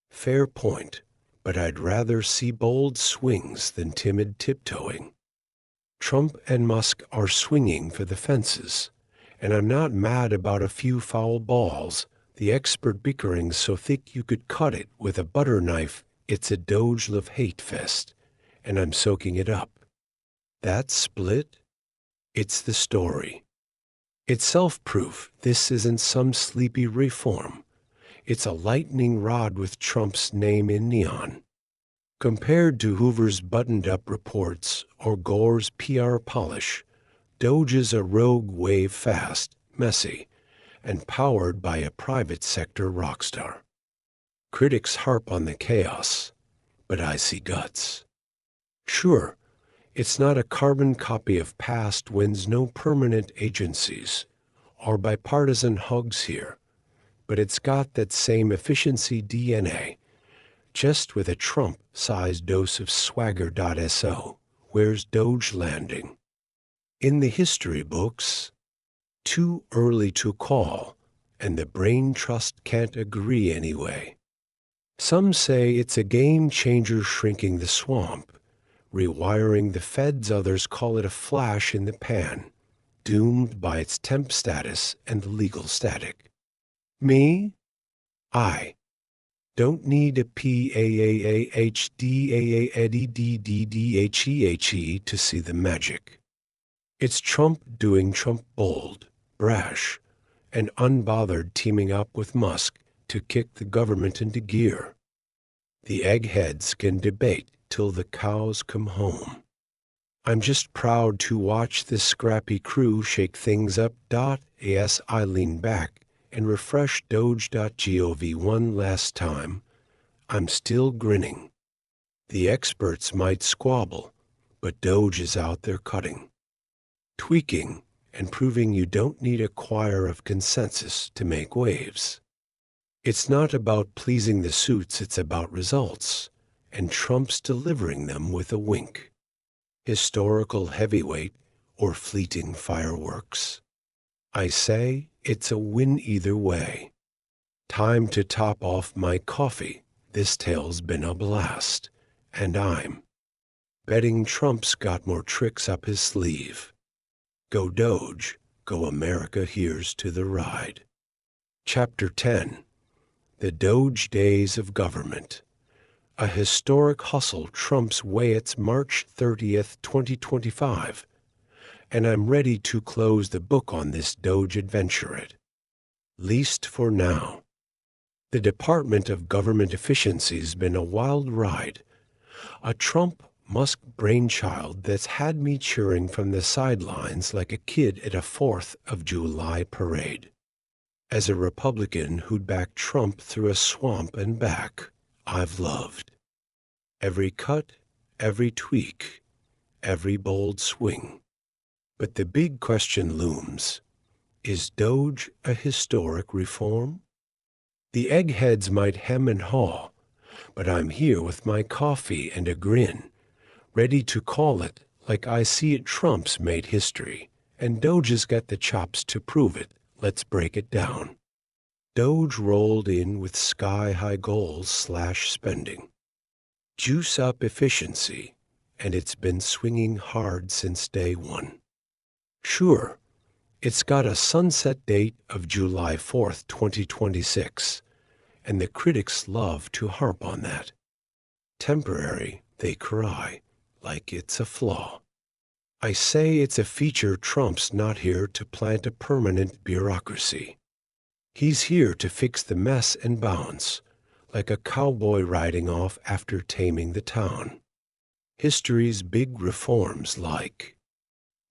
Fair point, but I'd rather see bold swings than timid tiptoeing. Trump and Musk are swinging for the fences, and I'm not mad about a few foul balls, the expert bickering so thick you could cut it with a butter knife. It's a DOGE love-hate fest, and I'm soaking it up. That split? It's the story. It's self-proof. This isn't some sleepy reform. It's a lightning rod with Trump's name in neon. Compared to Hoover's buttoned-up reports or Gore's PR polish, DOGE is a rogue wave, fast, messy, and powered by a private sector rockstar. Critics harp on the chaos, but I see guts. Sure, it's not a carbon copy of past wins, no permanent agencies or bipartisan hugs here, but it's got that same efficiency DNA, just with a Trump-sized dose of swagger.so. Where's DOGE landing? In the history books, too early to call, and the brain trust can't agree anyway. Some say it's a game changer shrinking the swamp, rewiring the feds. Others call it a flash in the pan, doomed by its temp status and legal static. Me? I don't need a PAAAHDAAEDDDDHEHE to see the magic. It's Trump doing Trump bold, brash, and unbothered, teaming up with Musk to kick the government into gear. The eggheads can debate till the cows come home. I'm just proud to watch this scrappy crew shake things up. As I lean back and refresh DOGE.gov one last time, I'm still grinning. The experts might squabble, but DOGE is out there cutting, tweaking, and proving you don't need a choir of consensus to make waves. It's not about pleasing the suits, it's about results, and Trump's delivering them with a wink. Historical heavyweight or fleeting fireworks. I say it's a win either way. Time to top off my coffee. This tale's been a blast, and I'm betting Trump's got more tricks up his sleeve. Go DOGE, go America, here's to the ride. Chapter 10. The DOGE Days of Government. A historic hustle Trump's way. It's March 30th, 2025, and I'm ready to close the book on this DOGE adventure, at least for now. The Department of Government Efficiency's been a wild ride, a Trump-Musk brainchild that's had me cheering from the sidelines like a kid at a 4th of July parade. As a Republican who'd backed Trump through a swamp and back, I've loved every cut, every tweak, every bold swing. But the big question looms. Is DOGE a historic reform? The eggheads might hem and haw, but I'm here with my coffee and a grin, ready to call it like I see it. Trump's made history, and DOGE's got the chops to prove it. Let's break it down. DOGE rolled in with sky-high goals / spending. Juice up efficiency, and it's been swinging hard since day one. Sure, it's got a sunset date of July 4th, 2026, and the critics love to harp on that. Temporary, they cry, like it's a flaw. I say it's a feature. Trump's not here to plant a permanent bureaucracy. He's here to fix the mess and bounce, like a cowboy riding off after taming the town. History's big reforms like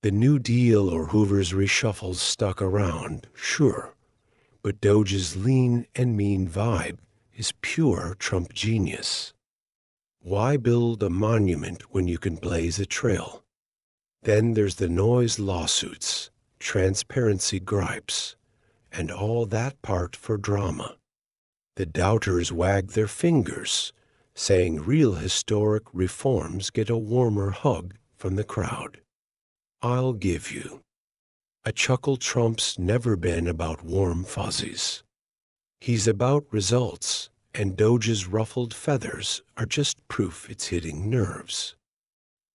the New Deal or Hoover's reshuffles stuck around, sure, but DOGE's lean and mean vibe is pure Trump genius. Why build a monument when you can blaze a trail? Then there's the noise lawsuits, transparency gripes, and all that part for drama. The doubters wag their fingers, saying real historic reforms get a warmer hug from the crowd. I'll give you a chuckle. Trump's never been about warm fuzzies. He's about results, and DOGE's ruffled feathers are just proof it's hitting nerves.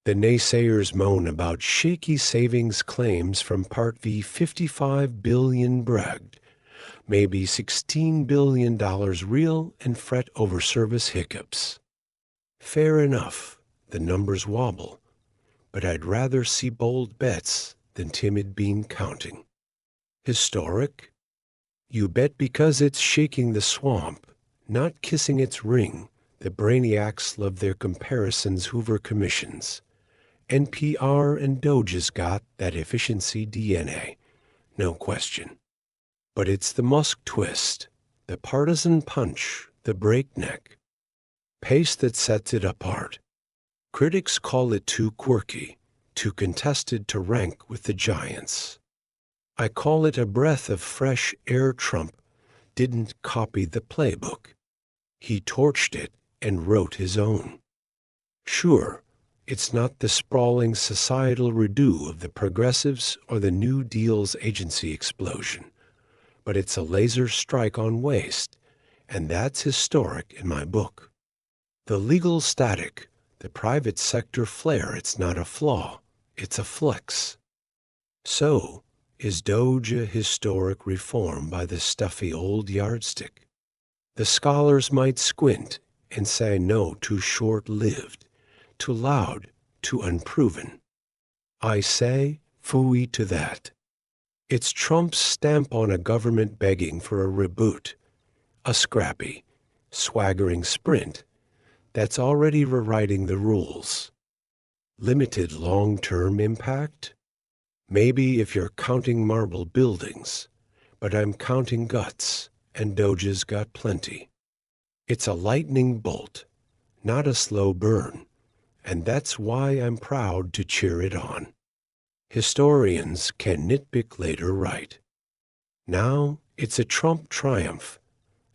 The naysayers moan about shaky savings claims from Part V. 55 billion bragged, maybe $16 billion real, and fret over service hiccups. Fair enough, the numbers wobble, but I'd rather see bold bets than timid bean counting. Historic? You bet, because it's shaking the swamp, not kissing its ring. The brainiacs love their comparisons. Hoover commissions. NPR and DOGE's got that efficiency DNA, no question. But it's the Musk twist, the partisan punch, the breakneck pace that sets it apart. Critics call it too quirky, too contested to rank with the giants. I call it a breath of fresh air. Trump didn't copy the playbook. He torched it and wrote his own. Sure, it's not the sprawling societal redo of the progressives or the New Deal's agency explosion, but it's a laser strike on waste, and that's historic in my book. The legal static, the private sector flair, it's not a flaw, it's a flex. So, is DOGE a historic reform by the stuffy old yardstick? The scholars might squint and say no, too short-lived, too loud, too unproven. I say, phooey to that. It's Trump's stamp on a government begging for a reboot, a scrappy, swaggering sprint that's already rewriting the rules. Limited long-term impact? Maybe if you're counting marble buildings, but I'm counting guts, and DOGE's got plenty. It's a lightning bolt, not a slow burn, and that's why I'm proud to cheer it on. Historians can nitpick later, right? Now it's a Trump triumph,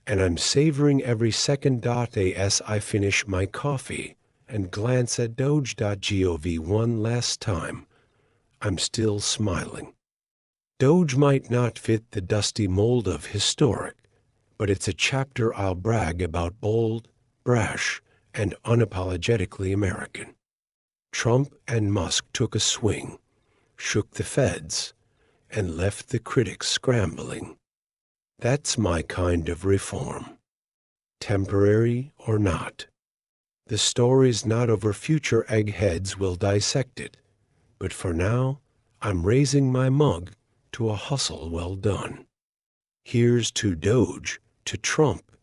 and I'm savoring every second. As I finish my coffee and glance at Doge.gov one last time, I'm still smiling. DOGE might not fit the dusty mold of historic, but it's a chapter I'll brag about: bold, brash, and unapologetically American. Trump and Musk took a swing, shook the feds, and left the critics scrambling. That's my kind of reform. Temporary or not. The story's not over. Future eggheads will dissect it, but for now, I'm raising my mug to a hustle well done. Here's to DOGE, to Trump,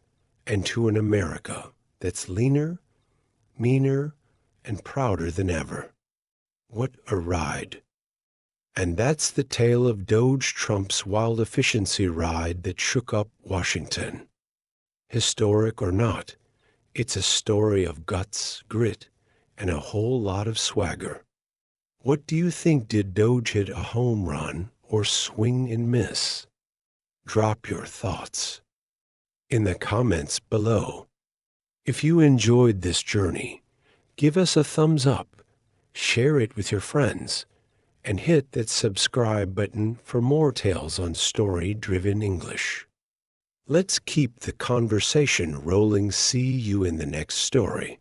and to an America that's leaner, meaner, and prouder than ever. What a ride. And that's the tale of DOGE, Trump's wild efficiency ride that shook up Washington. Historic or not, it's a story of guts, grit, and a whole lot of swagger. What do you think? Did DOGE hit a home run or swing and miss? Drop your thoughts in the comments below. If you enjoyed this journey, give us a thumbs up, share it with your friends, and hit that subscribe button for more tales on story-driven English. Let's keep the conversation rolling. See you in the next story.